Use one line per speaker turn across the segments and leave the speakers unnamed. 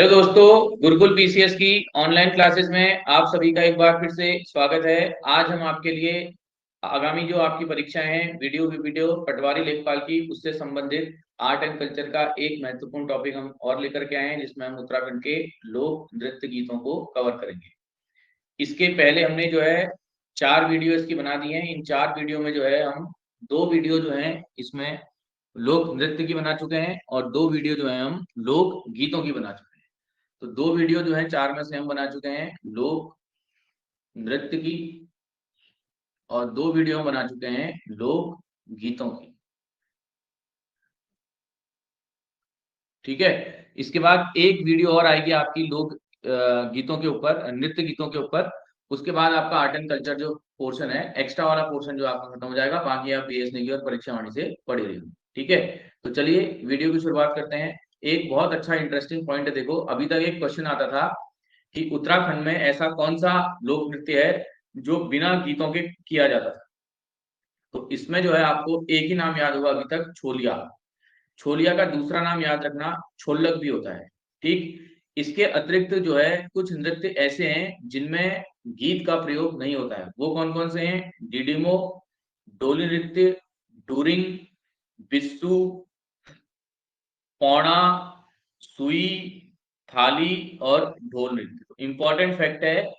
Hello दोस्तों, Gurukul PCS की online classes में आप सभी का एक बार फिर से स्वागत है। आज हम आपके लिए आगामी जो आपकी परीक्षाएं हैं वीडियो पटवारी लेखपाल की, उससे संबंधित आर्ट एंड कल्चर का एक महत्वपूर्ण टॉपिक हम और लेकर के आए हैं, जिसमें हम उत्तराखंड के लोक नृत्य गीतों को कवर करेंगे। इसके पहले हमने जो है 4 वीडियो इसकी बना दी हैं। इन 4 वीडियो में जो है हम 2 वीडियो जो हैं इसमें लोक नृत्य की बना चुके हैं और 2 वीडियो जो है हम लोक गीतों की बना चुके हैं। तो 2 वीडियो जो है 4 में से हम बना चुके हैं लोक नृत्य की और 2 वीडियो हम बना चुके हैं लोक गीतों की। ठीक है। इसके बाद एक वीडियो और आएगी आपकी लोक गीतों के ऊपर, नृत्य गीतों के ऊपर। उसके बाद आपका आर्ट एंड कल्चर जो पोर्शन है, एक्स्ट्रा वाला पोर्शन जो आपका खत्म हो जाएगा। बाकी आप बीएस नेगी और परीक्षा वाणी से पढ़े रहिए। ठीक है। तो चलिए वीडियो की शुरुआत करते हैं। एक बहुत अच्छा इंटरेस्टिंग पॉइंट है। देखो, अभी तक एक क्वेश्चन आता था कि उत्तराखंड में ऐसा कौन सा लोक नृत्य है जो बिना गीतों के किया जाता था। तो इसमें जो है आपको एक ही नाम याद होगा अभी तक, छोलिया। छोलिया का दूसरा नाम याद रखना छोलक भी होता है। ठीक। इसके अतिरिक्त जो है कुछ नृत्य ऐसे हैं जिनमें गीत का प्रयोग नहीं होता है। वो कौन कौन से हैं? डिडिमो, डोली नृत्य, डूरिंग, बिस्सू, पौड़ा, सुई, थाली और ढोल नृत्य। इंपॉर्टेंट फैक्ट है,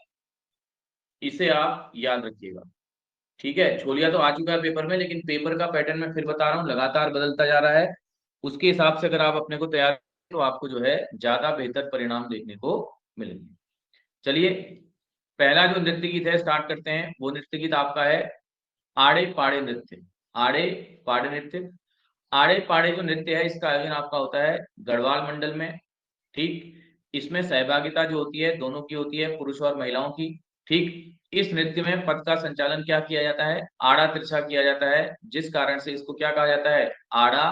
इसे आप याद रखिएगा। ठीक है। छोलिया तो आ चुका है पेपर में, लेकिन पेपर का पैटर्न मैं फिर बता रहा हूँ, लगातार बदलता जा रहा है। उसके हिसाब से अगर आप अपने को तैयार तो आपको जो है ज्यादा बेहतर परिणाम देखने को मिलेंगे। चलिए, पहला जो नृत्य गीत है स्टार्ट करते हैं। वो नृत्य गीत आपका है आड़े पाड़े नृत्य। आड़े पाड़े नृत्य। आड़े पाड़े जो नृत्य है, इसका आयोजन आपका होता है गढ़वाल मंडल में। ठीक। इसमें सहभागिता जो होती है दोनों की होती है, पुरुष और महिलाओं की। ठीक। इस नृत्य में पथ का संचालन क्या किया जाता है? आड़ा तिरछा किया जाता है, जिस कारण से इसको क्या कहा जाता है? आड़ा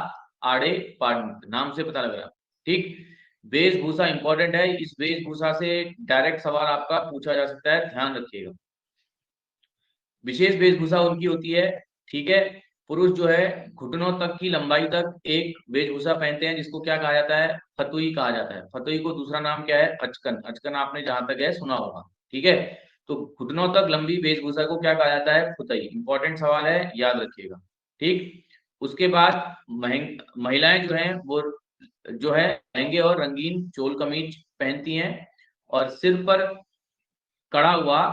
आड़े पाड़ नृत्य, नाम से पता लग रहा है। ठीक। वेशभूषा इंपॉर्टेंट है। इस वेशभूषा से डायरेक्ट सवाल आपका पूछा जा सकता है, ध्यान रखिएगा। विशेष वेशभूषा उनकी होती है। ठीक है। पुरुष जो है घुटनों तक की लंबाई तक एक वेशभूषा पहनते हैं, जिसको क्या कहा जाता है? फतुई कहा जाता है। फतुई को दूसरा नाम क्या है? अचकन। अचकन आपने जहां तक है सुना होगा। ठीक है। तो घुटनों तक लंबी वेशभूषा को क्या कहा जाता है? फुतई। इंपॉर्टेंट सवाल है, याद रखिएगा। ठीक। उसके बाद महिलाएं जो हैं वो जो है लहंगे और रंगीन चोल कमीज पहनती हैं और सिर पर कड़ा हुआ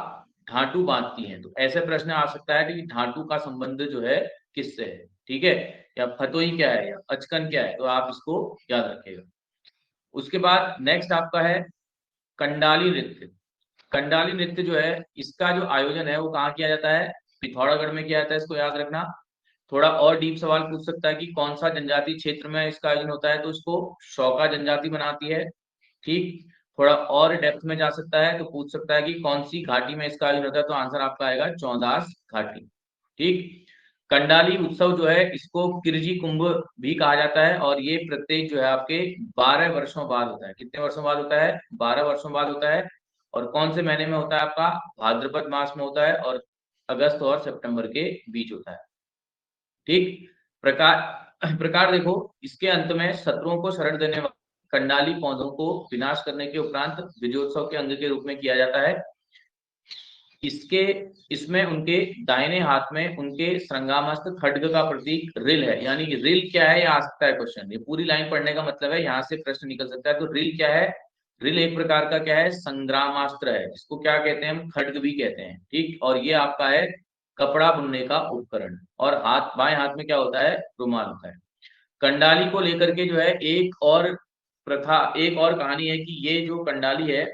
ढाटू बांधती हैं। तो ऐसे प्रश्न आ सकता है कि ढाटू का संबंध जो है किससे है। ठीक है। या फतोई क्या है या अचकन क्या है, तो आप इसको याद रखिएगा। उसके बाद नेक्स्ट आपका है कंडाली नृत्य। कंडाली नृत्य जो है, इसका जो आयोजन है वो कहाँ किया जाता है? पिथौरागढ़ में किया जाता है। इसको याद रखना। थोड़ा और डीप सवाल पूछ सकता है कि कौन सा जनजातीय क्षेत्र में इसका आयोजन होता है, तो इसको शौका जनजाति बनाती है। ठीक। थोड़ा और डेप्थ में जा सकता है तो पूछ सकता है कि कौन सी घाटी में इसका आयोजन होता है, तो आंसर आपका आएगा चौदास घाटी। ठीक। कंडाली उत्सव जो है इसको किरजी कुंभ भी कहा जाता है और ये प्रत्येक जो है आपके 12 वर्षों बाद होता है। कितने वर्षों बाद होता है? 12 वर्षों बाद होता है। और कौन से महीने में होता है आपका? भाद्रपद मास में होता है और अगस्त और सितंबर के बीच होता है। ठीक। प्रकार प्रकार देखो, इसके अंत में शत्रुओं को शरण देने वाले कंडाली पौधों को विनाश करने के उपरांत विजयोत्सव के अंग के रूप में किया जाता है। इसके इसमें उनके दाहिने हाथ में उनके श्रृंगामस्त्र खड्ग का प्रतीक रिल है। यानी कि रिल क्या है, ये आ सकता है क्वेश्चन। ये पूरी लाइन पढ़ने का मतलब है, यहाँ से प्रश्न निकल सकता है। तो रिल क्या है? रिल एक प्रकार का क्या है? संग्रामास्त्र है, जिसको क्या कहते हैं हम? खड्ग भी कहते हैं। ठीक। और ये आपका है कपड़ा बुनने का उपकरण। और हाथ, बाएं हाथ में क्या होता है? रुमाल होता है। कंडाली को लेकर के जो है एक और प्रथा, एक और कहानी है कि ये जो कंडाली है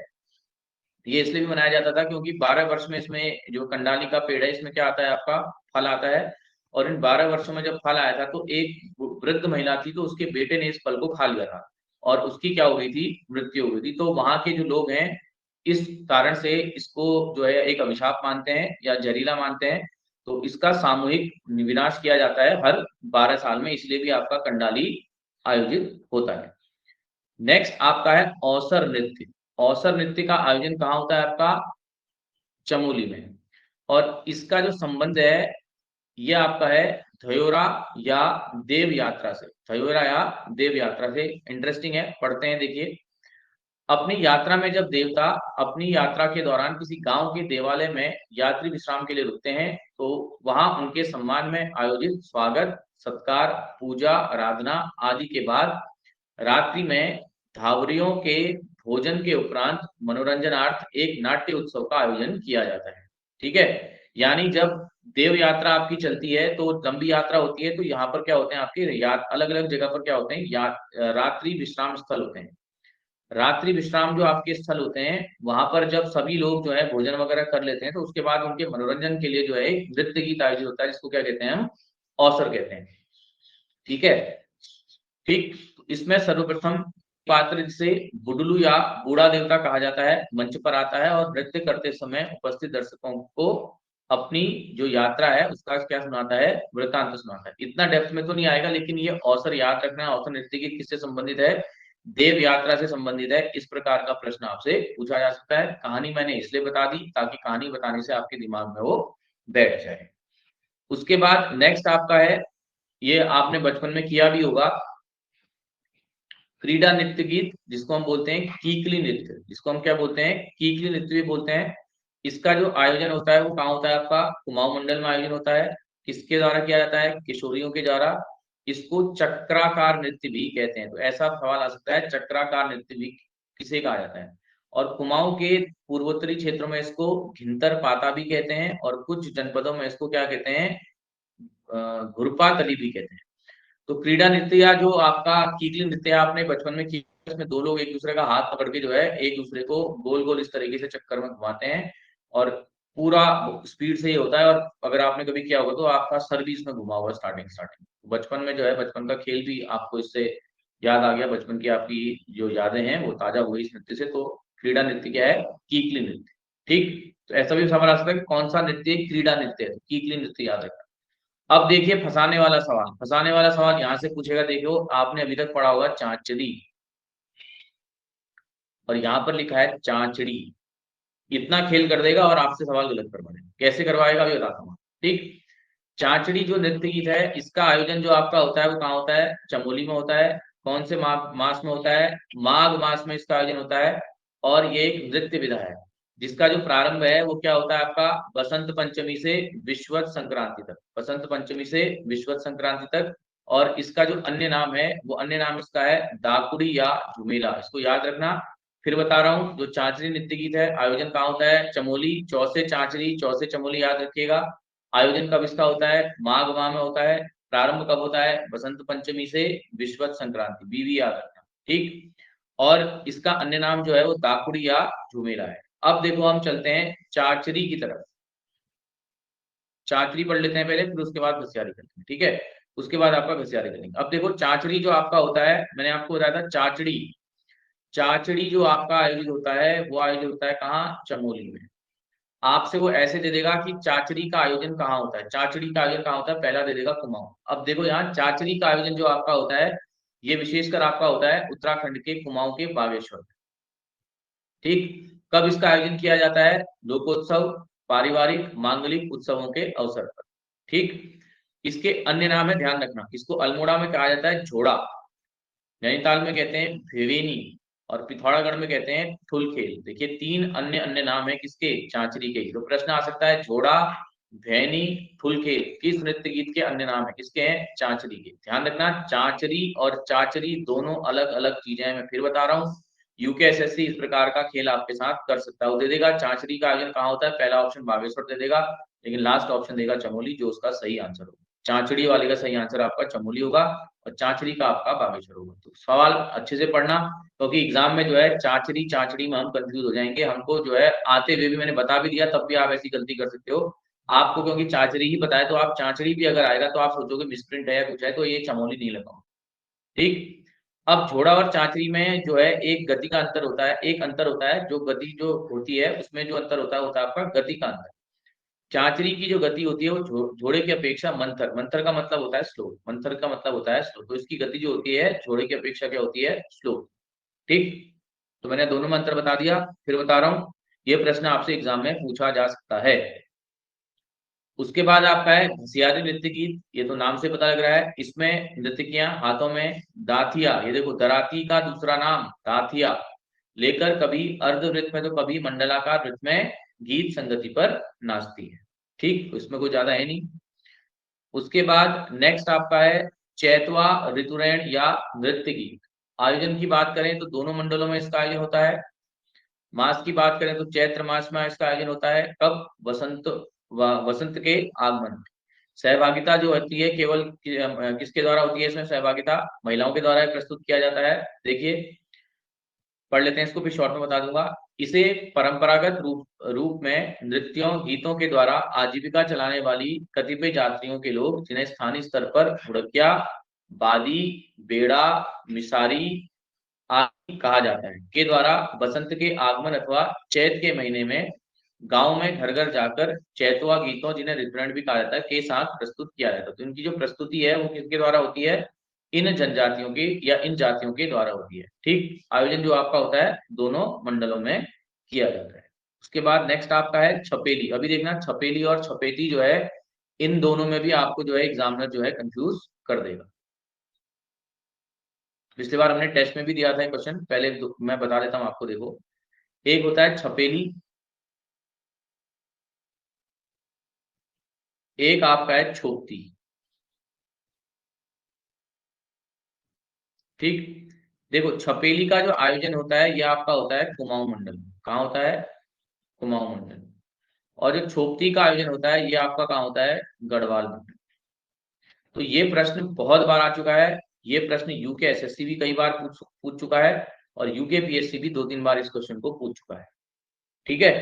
ये इसलिए भी मनाया जाता था क्योंकि 12 वर्ष में इसमें जो कंडाली का पेड़ है इसमें क्या आता है आपका? फल आता है। और इन 12 वर्षों में जब फल आया था तो एक वृद्ध महिला थी, तो उसके बेटे ने इस फल को खा लिया था और उसकी क्या हो गई थी? मृत्यु हो गई थी। तो वहां के जो लोग हैं इस कारण से इसको जो है एक अभिशाप मानते हैं या जहरीला मानते हैं। तो इसका सामूहिक विनाश किया जाता है हर 12 साल में, इसलिए भी आपका कंडाली आयोजित होता है। नेक्स्ट आपका है औसर नृत्य। औसर नृत्य का आयोजन कहाँ होता है आपका? चमोली में। और इसका जो संबंध है ये आपका है थयोरा या देव यात्रा से। थयोरा या देव यात्रा से। इंटरेस्टिंग है, पढ़ते हैं देखिए। अपनी यात्रा में जब देवता अपनी यात्रा के दौरान किसी गांव के देवालय में यात्री विश्राम के लिए रुकते हैं, तो वहां उनके सम्मान में आयोजित स्वागत, सत्कार, पूजा, आराधना आदि के बाद रात्रि में धावरियों के भोजन के उपरांत मनोरंजनार्थ एक नाट्य उत्सव का आयोजन किया जाता है। ठीक है, यानी जब देव यात्रा आपकी चलती है, तो लंबी यात्रा होती है, तो यहाँ पर क्या होते हैं आपके अलग अलग जगह पर क्या होते हैं, रात्रि विश्राम स्थल होते हैं। रात्रि विश्राम जो आपके स्थल होते हैं, वहां पर जब सभी लोग जो है भोजन वगैरह कर लेते हैं, तो उसके बाद उनके मनोरंजन के लिए जो है एक नृत्य गीत आयोजित होता है, जिसको क्या कहते हैं हम, अवसर कहते हैं। ठीक है, ठीक। इसमें सर्वप्रथम पात्र जिसे बुडलू या बूढ़ा देवता कहा जाता है मंच पर आता है और नृत्य करते समय उपस्थित दर्शकों को अपनी जो यात्रा है उसका क्या सुनाता है, वृत्तांत सुनाता है। इतना डेप्थ में तो नहीं आएगा, लेकिन ये अवसर याद रखना, अवसर नृत्य गीत किससे संबंधित है, देव यात्रा से संबंधित है। इस प्रकार का प्रश्न आपसे पूछा जा सकता है। कहानी मैंने इसलिए बता दी ताकि कहानी बताने से आपके दिमाग में वो बैठ जाए। उसके बाद नेक्स्ट आपका है, ये आपने बचपन में किया भी होगा, क्रीड़ा नृत्य गीत, जिसको हम बोलते हैं कीकली नृत्य, जिसको हम क्या बोलते हैं, कीकली नृत्य भी बोलते हैं। इसका जो आयोजन होता है वो कहाँ होता है, आपका कुमाऊं मंडल में आयोजन होता है। किसके द्वारा किया जाता है, किशोरियों के द्वारा। इसको चक्राकार नृत्य भी कहते हैं। तो ऐसा सवाल आ सकता है, चक्राकार नृत्य भी किसे कहा जाता है। और कुमाऊं के पूर्वोत्तरी क्षेत्रों में इसको घिंतर पाता भी कहते हैं, और कुछ जनपदों में इसको क्या कहते हैं, घुरपा तली भी कहते हैं। तो क्रीड़ा नृत्य या जो आपका कीकली नृत्य आपने बचपन में किया, इसमें दो लोग एक दूसरे का हाथ पकड़ के जो है एक दूसरे को गोल गोल इस तरीके से चक्कर में घुमाते हैं, और पूरा स्पीड से ही होता है। और अगर आपने कभी किया होगा तो आपका सर भी इसमें घुमा हुआ स्टार्टिंग स्टार्टिंग बचपन में जो है, बचपन का खेल भी आपको इससे याद आ गया, बचपन की आपकी जो यादें हैं वो ताजा हुई इस नृत्य से। तो क्रीड़ा नृत्य क्या है, कीकली नृत्य। ठीक, तो ऐसा भी सवाल आ सकता है कि कौन सा नृत्य क्रीड़ा नृत्य है, तो कीकली नृत्य याद रखना। अब देखिए फंसाने वाला सवाल, फंसाने वाला सवाल यहां से पूछेगा। देखो आपने अभी तक पढ़ा होगा चांचड़ी, और यहाँ पर लिखा है चांचड़ी। इतना खेल कर देगा और आपसे सवाल गलत करवा देगा। कैसे करवाएगा अभी बताता हूँ। ठीक, चांचड़ी जो नृत्य गीत है, इसका आयोजन जो आपका होता है वो कहाँ होता है, चमोली में होता है। कौन से मास में होता है, माघ मास में इसका आयोजन होता है। और ये एक नृत्य विधा है जिसका जो प्रारंभ है वो क्या होता है आपका, बसंत पंचमी से विश्वत संक्रांति तक, बसंत पंचमी से विश्वत संक्रांति तक। और इसका जो अन्य नाम है, वो अन्य नाम इसका है दाकुड़ी या झुमेला, इसको याद रखना। फिर बता रहा हूँ, जो चांचड़ी नृत्य गीत है, आयोजन कहाँ होता है, चमोली, चौसे चांचड़ी चौसे चमोली, याद रखिएगा। आयोजन कब इसका होता है, माघ माह में होता है। प्रारंभ कब होता है, बसंत पंचमी से विश्वत संक्रांति, बीवी याद रखना। ठीक, और इसका अन्य नाम जो है वो दाकुड़ी या झुमेला है। अब देखो हम चलते हैं चाचरी की तरफ। चाचरी पढ़ लेते हैं पहले, फिर उसके बाद घसियारी करते हैं। ठीक है, उसके बाद आपका घसियारी करेंगे। अब देखो चाचड़ी जो आपका होता है, मैंने आपको बताया था चाचड़ी, चाचड़ी जो आपका आयोजित होता है वो आयोजित होता है कहाँ, चमोली में। आपसे वो ऐसे दे देगा कि चाचड़ी का आयोजन कहाँ होता है, चाचड़ी का आयोजन कहाँ होता है, पहला दे देगा कुमाऊं। अब देखो यहाँ चाचड़ी का आयोजन जो आपका होता है, ये विशेषकर आपका होता है उत्तराखंड के कुमाऊं के बागेश्वर में। ठीक, कब इसका आयोजन किया जाता है, लोकोत्सव, पारिवारिक मांगलिक उत्सवों के अवसर पर। ठीक, इसके अन्य नाम है, ध्यान रखना, इसको अल्मोड़ा में कहा जाता है झोड़ा, नैनीताल में कहते हैं भिवेनी, और पिथौरागढ़ में कहते हैं ठुलखेल। देखिए तीन अन्य अन्य नाम है किसके, चांचरी के। तो प्रश्न आ सकता है झोड़ा, भैनी, ठुलखेल किस नृत्य गीत के अन्य नाम है, किसके हैं, चांचरी के। ध्यान रखना, चांचरी और चाचरी दोनों अलग अलग चीजें हैं। मैं फिर बता रहा हूँ, यूकेएसएससी इस प्रकार का खेल आपके साथ कर सकता है। वो दे देगा चांचरी का आयोजन कहाँ होता है, पहला ऑप्शन बागेश्वर दे देगा, लेकिन लास्ट ऑप्शन देगा चमोली, जो उसका सही आंसर होगा। चांचड़ी वाले का सही आंसर आपका चमोली होगा, और चांचड़ी का आपका बागेश्वर होगा। तो सवाल अच्छे से पढ़ना, क्योंकि एग्जाम में जो है चांचड़ी चांचड़ी में हम कंफ्यूज हो जाएंगे। हमको जो है आते हुए भी मैंने बता भी दिया, तब भी आप ऐसी गलती कर सकते हो। आपको क्योंकि चांचड़ी ही बताया, तो आप चांचड़ी भी अगर आएगा तो आप सोचोगे मिसप्रिंट है या कुछ है, तो ये चमोली नहीं लगा। ठीक, अब झोड़ा और चांचरी में जो है एक गति का अंतर होता है, एक अंतर होता है, जो गति जो होती है उसमें जो अंतर होता है आपका गति का अंतर। चांचरी की जो गति होती है वो घोड़े की अपेक्षा मंथर, मंथर का मतलब होता है स्लो, मंथर का मतलब होता है स्लो, तो इसकी गति जो होती है घोड़े की अपेक्षा क्या होती है, स्लो। ठीक, तो मैंने दोनों में अंतर बता दिया। फिर बता रहा हूँ, ये प्रश्न आपसे एग्जाम में पूछा जा सकता है। उसके बाद आपका है घसियारी नृत्य गीत, ये तो नाम से पता लग रहा है। इसमें नृत्यकियां हाथों में दाथिया, ये देखो दराती का दूसरा नाम दाथिया, लेकर कभी अर्धवृत्त में तो कभी मंडलाकार वृत्त में गीत संगति पर नाचती है। ठीक, इसमें कोई ज्यादा है नहीं। उसके बाद नेक्स्ट आपका है चैतवा ऋतुरैन या नृत्य गीत। आयोजन की बात करें तो दोनों मंडलों में इसका आयोजन होता है। मास की बात करें तो चैत्र मास में इसका आयोजन होता है। कब? वसंत वसंत के आगमन। सहभागिता जो होती है केवल किसके द्वारा होती है? इसमें सहभागिता महिलाओं के द्वारा प्रस्तुत किया जाता है। देखिए पढ़ लेते हैं इसको, फिर शॉर्ट में बता दूंगा। इसे परंपरागत रूप में नृत्यों गीतों के द्वारा आजीविका चलाने वाली कतिपय जातियों के लोग, जिन्हें स्थानीय स्तर पर हुड़किया, बादी, बेड़ा, मिसारी आदि कहा जाता है, के द्वारा बसंत के आगमन अथवा चैत के महीने में गांव में घर घर जाकर चैतवा गीतों, जिन्हें ऋतुरैन भी कहा जाता है, के साथ प्रस्तुत किया जाता है। तो इनकी जो प्रस्तुति है वो किसके द्वारा होती है? इन जनजातियों की या इन जातियों के द्वारा होती है। ठीक, आयोजन जो आपका होता है दोनों मंडलों में किया जाता है। उसके बाद नेक्स्ट आपका है छपेली। अभी देखना छपेली और छपेती जो है, इन दोनों में भी आपको जो है एग्जामिनर जो है कंफ्यूज कर देगा। पिछली बार हमने टेस्ट में भी दिया था क्वेश्चन, पहले मैं बता देता हूं आपको। देखो, एक होता है छपेली, एक आपका है छोपती। ठीक, देखो छपेली का जो आयोजन होता है ये आपका होता है कुमाऊं मंडल। कहाँ होता है? कुमाऊं मंडल। और जो छोपती का आयोजन होता है ये आपका कहाँ होता है? गढ़वाल मंडल। तो ये प्रश्न बहुत बार आ चुका है। ये प्रश्न यूके एसएससी भी कई बार पूछ चुका है, और यूके पीएससी भी 2-3 बार इस क्वेश्चन को पूछ चुका है। ठीक है,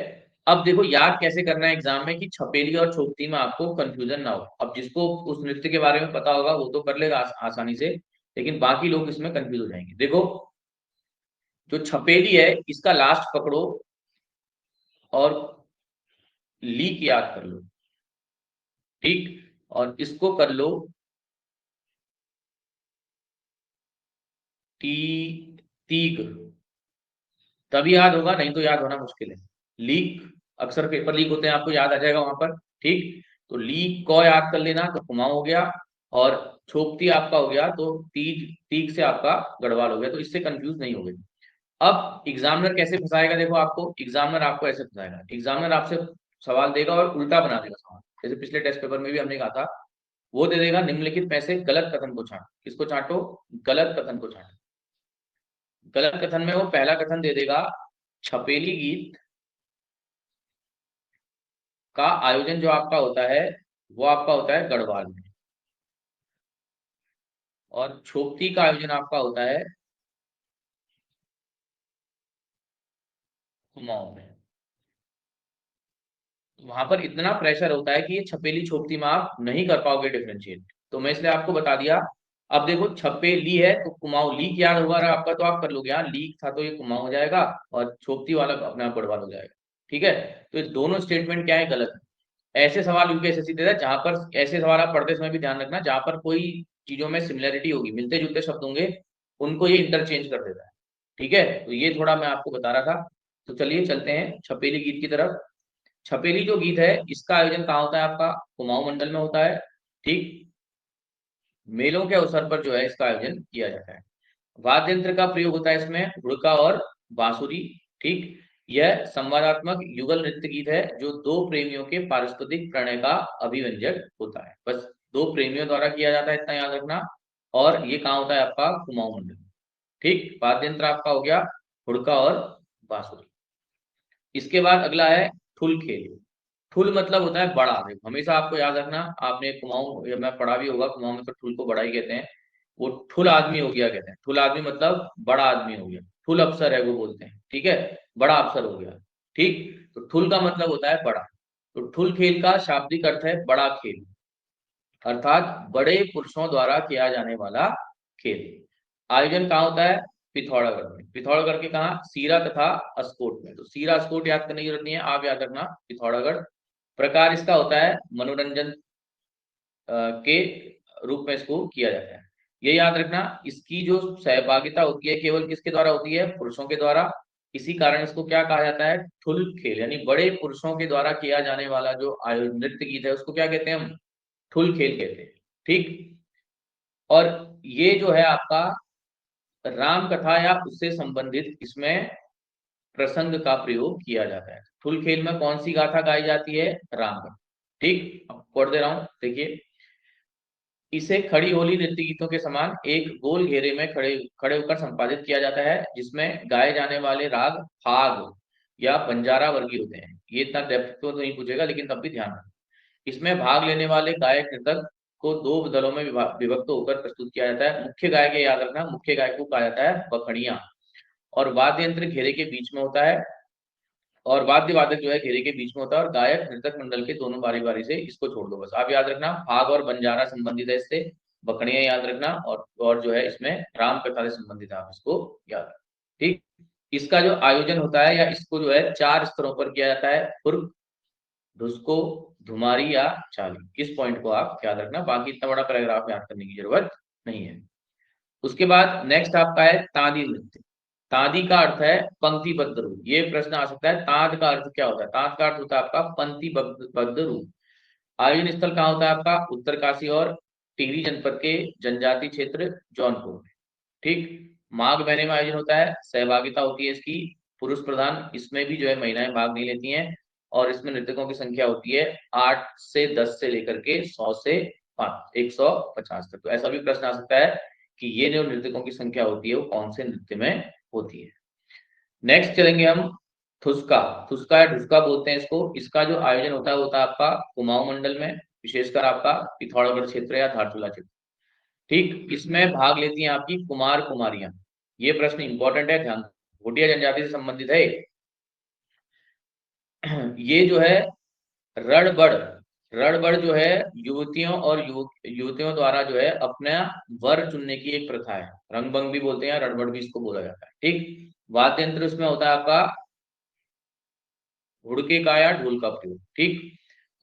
अब देखो याद कैसे करना है एग्जाम में कि छपेली और छोपती में आपको कंफ्यूजन ना हो। अब जिसको उस नृत्य के बारे में पता होगा वो तो कर लेगा आसानी से, लेकिन बाकी लोग इसमें कंफ्यूज हो जाएंगे। देखो, जो छपेली है इसका लास्ट पकड़ो और लीक याद कर लो। ठीक, और इसको कर लो टी तीग, तभी याद होगा, नहीं तो याद होना मुश्किल है। लीक, अक्सर पेपर लीक होते हैं, आपको याद आ जाएगा वहां पर। ठीक, तो लीक को याद कर लेना, तो कुमाऊं हो गया, और छोपती आपका हो गया, तो तीग, तीग से आपका गढ़वाल हो गया। तो इससे कंफ्यूज नहीं हो गए। अब एग्जामिनर कैसे फंसाएगा? देखो, आपको एग्जामिनर आपको ऐसे फंसाएगा, एग्जामिनर आपसे सवाल देगा और उल्टा बना देगा सवाल। जैसे पिछले टेस्ट पेपर में भी हमने कहा था, वो दे देगा निम्नलिखित में से गलत कथन को छांटो। किसको छांटो? गलत कथन को छांटो। गलत कथन में वो पहला कथन दे देगा, छपेली गीत का आयोजन जो आपका होता है वो आपका होता है गढ़वाल में, और छोपती का आयोजन आपका होता है कुमाऊं में। वहां पर इतना प्रेशर होता है कि ये छपेली छोपती में आप नहीं कर पाओगे डिफरेंशिएट, तो मैं इसलिए आपको बता दिया। अब देखो, छपेली है तो कुमाऊं, लीक याद होगा रहा आपका तो आप कर लोगे। यहाँ लीक था तो ये कुमाऊं हो जाएगा, और छोपती वाला अपने आप गढ़वाल हो जाएगा। ठीक है, तो ये दोनों स्टेटमेंट क्या है? गलत है। ऐसे सवाल यूपीएससी देता है जहां पर, ऐसे सवाल आप पढ़ते समय भी ध्यान रखना, जहां पर कोई चीजों में सिमिलरिटी होगी, मिलते जुलते शब्द होंगे, उनको ये इंटरचेंज कर देता है। ठीक है, तो ये थोड़ा मैं आपको बता रहा था। तो चलिए चलते हैं छपेली गीत की तरफ। छपेली जो गीत है इसका आयोजन कहाँ होता है? आपका कुमाऊं मंडल में होता है। ठीक, मेलों के अवसर पर जो है इसका आयोजन किया जाता है। वाद्य यंत्र का प्रयोग होता है इसमें हुड़का और बांसुरी। ठीक, यह संवादात्मक युगल नृत्य गीत है जो दो प्रेमियों के पारस्परिक प्रणय का अभिव्यंजक होता है। बस दो प्रेमियों द्वारा किया जाता है, इतना याद रखना। और ये कहाँ होता है? आपका कुमाऊं मंडल। ठीक, वाद्य यंत्र आपका हो गया हुड़का और बांसुरी। इसके बाद अगला है ठुल खेल। ठुल मतलब होता है बड़ा। देखो, हमेशा आपको याद रखना, आपने कुमाऊं या मैं पढ़ा भी होगा, कुमाऊं में तो ठुल को बड़ा ही कहते हैं। वो ठुल आदमी हो गया कहते हैं, ठुल आदमी मतलब बड़ा आदमी हो गया। ठुल अफसर है वो बोलते हैं। ठीक है, बड़ा अफसर हो गया। ठीक, तो ठुल का मतलब होता है बड़ा। तो ठुल खेल का शाब्दिक अर्थ है बड़ा खेल, अर्थात बड़े पुरुषों द्वारा किया जाने वाला खेल। आयोजन कहाँ होता है? पिथौरागढ़ में। पिथौरागढ़ के कहा? सीरा तथा अस्कोट में। तो सीरा अस्कोट याद करने की जरूरत नहीं है, आप याद रखना पिथौरागढ़। प्रकार इसका होता है मनोरंजन के रूप में इसको किया जाता है। ये याद रखना, इसकी जो सहभागिता होती है केवल किसके द्वारा होती है? पुरुषों के द्वारा। इसी कारण इसको क्या कहा जाता है? ठुल खेल, यानी बड़े पुरुषों के द्वारा किया जाने वाला जो नृत्य गीत है उसको क्या कहते हैं हम? ठुल खेल कहते हैं। ठीक, और ये जो है आपका राम कथा या उससे संबंधित इसमें प्रसंग का प्रयोग किया जाता है। थुल खेल में कौन सी गाथा गाई जाती है? रामगढ़। ठीक, अब पढ़ दे रहा हूं, देखिए। इसे खड़ी होली नृत्य गीतों के समान एक गोल घेरे में खड़े खड़े होकर संपादित किया जाता है, जिसमें गाए जाने वाले राग फाग या बंजारा वर्गीय होते हैं। ये इतना डेप्थ तो नहीं पूछेगा, लेकिन तब भी ध्यान रखना। इसमें भाग लेने वाले गायक नृतक को दो दलों में विभक्त होकर प्रस्तुत किया जाता है। मुख्य गायक, याद रखना, मुख्य गायक को कहा जाता है बखड़िया, और वाद्य यंत्र घेरे के बीच में होता है, और वाद्य वादक जो है घेरे के बीच में होता है, और गायक नृतक मंडल के दोनों बारी बारी से। इसको छोड़ दो बस, आप याद रखना फाग और बंजारा संबंधित है इससे, बकड़ियां याद रखना, और जो है इसमें राम कथा से संबंधित है, आप इसको याद रखना। ठीक, इसका जो आयोजन होता है, या इसको जो है 4 स्तरों पर किया जाता है, पूर्व, ढुसको, धुमारी या चाली। इस पॉइंट को आप याद रखना, बाकी इतना बड़ा पैराग्राफ याद करने की जरूरत नहीं है। उसके बाद नेक्स्ट आपका है तांदी नृत्य। तांदी का अर्थ है पंक्तिबद्ध रूप। ये प्रश्न आ सकता है, तांद का अर्थ क्या होता है? तांद का अर्थ होता है आपका पंक्तिबद्ध रूप। आयोजन स्थल कहाँ होता है आपका? उत्तरकाशी और टिहरी जनपद के जनजाति क्षेत्र जौनपुर में। ठीक, माघ महीने में आयोजन होता है, सहभागिता होती है इसकी पुरुष प्रधान, इसमें भी जो है महिलाएं भाग नहीं लेती हैं, और इसमें नृतकों की संख्या होती है 8 से 10 से लेकर के 100 से 150 तक। तो ऐसा भी प्रश्न आ सकता है कि ये जो नृतकों की संख्या होती है वो कौन से नृत्य में होती है। नेक्स्ट चलेंगे हम थुस्का। थुस्का या ढुसका बोलते हैं इसको। इसका जो आयोजन होता है वो होता है आपका कुमाऊं मंडल में, विशेषकर आपका पिथौरागढ़ क्षेत्र या धारचूला क्षेत्र। ठीक, इसमें भाग लेती हैं आपकी कुमार कुमारियां। ये प्रश्न इंपॉर्टेंट है, ध्यान। भोटिया जनजाति से संबंधित है। ये जो है रणबड़, रणबड़ जो है युवतियों और युवतियों द्वारा जो है अपना वर चुनने की एक प्रथा है। रंगभंग भी बोलते हैं, रणबड़ भी इसको बोला जाता है। ठीक, वाद्य यंत्र उसमें होता है आपका घुड़के का या ढोल का प्रयोग। ठीक,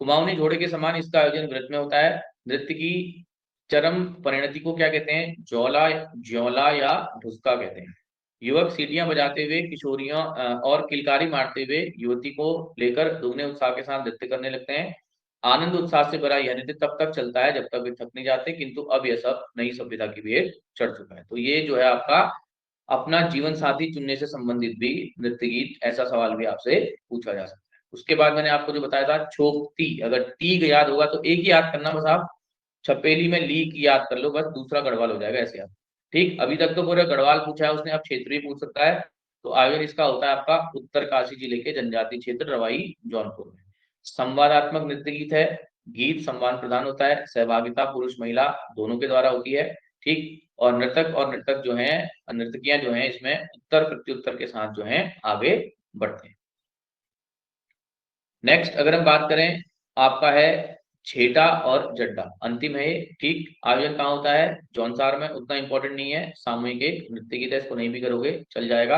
कुमाऊनी घोड़े के समान इसका आयोजन व्रत में होता है। नृत्य की चरम परिणति को क्या कहते हैं? ज्वाला, ज्वाला या ढुसका कहते हैं। युवक सीटियां बजाते हुए, किशोरियों और किलकारी मारते हुए युवती को लेकर दुगने उत्साह के साथ नृत्य करने लगते हैं। आनंद उत्साह से भरा यह नृत्य तब तक चलता है जब तक वे थक नहीं जाते, किंतु अब यह सब नई सभ्यता की भेंट चढ़ चुका है। तो ये जो है आपका अपना जीवन साथी चुनने से संबंधित भी नृत्य गीत, ऐसा सवाल भी आपसे पूछा जा सकता है। उसके बाद मैंने आपको जो बताया था छोकती, अगर टी याद होगा तो एक ही याद करना बस, आप छपेली में ली की याद कर लो बस, दूसरा गढ़वाल हो जाएगा ऐसे याद। ठीक, अभी तक तो पूरा गढ़वाल पूछा है उसने, अब क्षेत्र भी पूछ सकता है। तो आयोजन इसका होता है आपका उत्तरकाशी जिले के जनजातीय क्षेत्र रवाई जौनपुर में। संवादात्मक नृत्य गीत है, गीत संवाद प्रधान होता है, सहभागिता पुरुष महिला दोनों के द्वारा होती है। ठीक, और नर्तक जो हैं, नर्तकियां जो हैं इसमें उत्तर प्रत्युत्तर के साथ जो हैं आगे बढ़ते हैं। नेक्स्ट अगर हम बात करें, आपका है छेटा और जड्डा, अंतिम है ये। ठीक, आयोजन कहाँ होता है? जौनसार में। उतना इंपॉर्टेंट नहीं है, सामूहिक एक नृत्य गीत है, इसको नहीं भी करोगे चल जाएगा।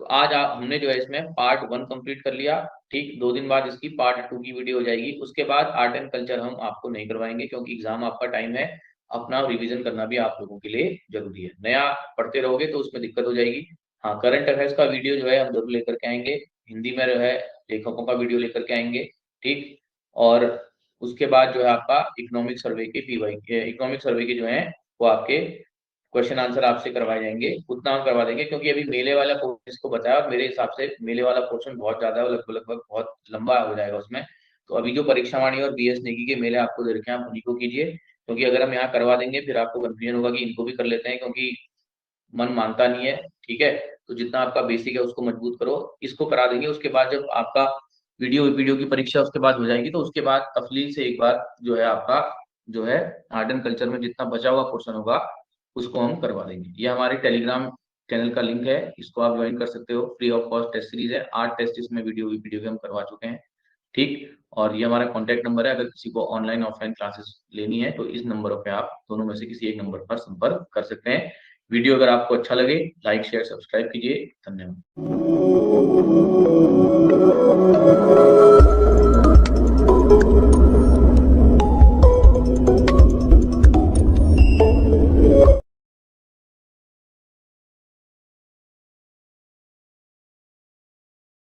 तो आज हमने जो है इसमें पार्ट 1 कंप्लीट कर लिया। ठीक, 2 दिन बाद इसकी पार्ट 2 की वीडियो हो जाएगी। उसके बाद आर्ट एंड कल्चर हम आपको नहीं करवाएंगे, क्योंकि एग्जाम आपका टाइम है, अपना रिविजन करना भी आप लोगों के लिए जरूरी है। नया पढ़ते रहोगे तो उसमें दिक्कत हो जाएगी। हाँ, करंट अफेयर्स का वीडियो जो है हम जरूर लेकर के आएंगे, हिंदी में जो है लेखकों का वीडियो लेकर के आएंगे। ठीक, और उसके बाद जो है आपका इकोनॉमिक सर्वे के इकोनॉमिक सर्वे के जो है वो आपके क्वेश्चन आंसर आपसे करवाए जाएंगे। उतना हम करवा देंगे, क्योंकि अभी मेले वाला पोर्शन इसको बताया, और मेरे हिसाब से मेले वाला पोर्शन बहुत ज्यादा है, लगभग बहुत लंबा हो जाएगा उसमें। तो अभी जो परीक्षा वाणी और बीएस नेगी के मेले आपको दे रखे हैं, आप उन्हीं को कीजिए, क्योंकि अगर हम यहाँ करवा देंगे फिर आपको कंफ्यूजन होगा कि इनको भी कर लेते हैं, क्योंकि मन मानता नहीं है। ठीक है, तो जितना आपका बेसिक है उसको मजबूत करो, इसको करा देंगे। उसके बाद जब आपका वीडियो की परीक्षा उसके बाद हो जाएगी, तो उसके बाद तफलील से एक बार जो है आपका जो है आर्ट एंड कल्चर में जितना बचा हुआ पोर्शन होगा उसको हम करवा देंगे। ये हमारे टेलीग्राम चैनल का लिंक है, इसको आप ज्वाइन कर सकते हो। Free of cost test series है, 8 टेस्ट इसमें वीडियो के हम करवा चुके हैं। ठीक, और ये हमारा कॉन्टैक्ट नंबर है, अगर किसी को ऑनलाइन ऑफलाइन क्लासेस लेनी है तो इस नंबरों पे आप दोनों में से किसी एक नंबर पर संपर्क कर सकते हैं। वीडियो अगर आपको अच्छा लगे लाइक शेयर सब्सक्राइब कीजिए। धन्यवाद।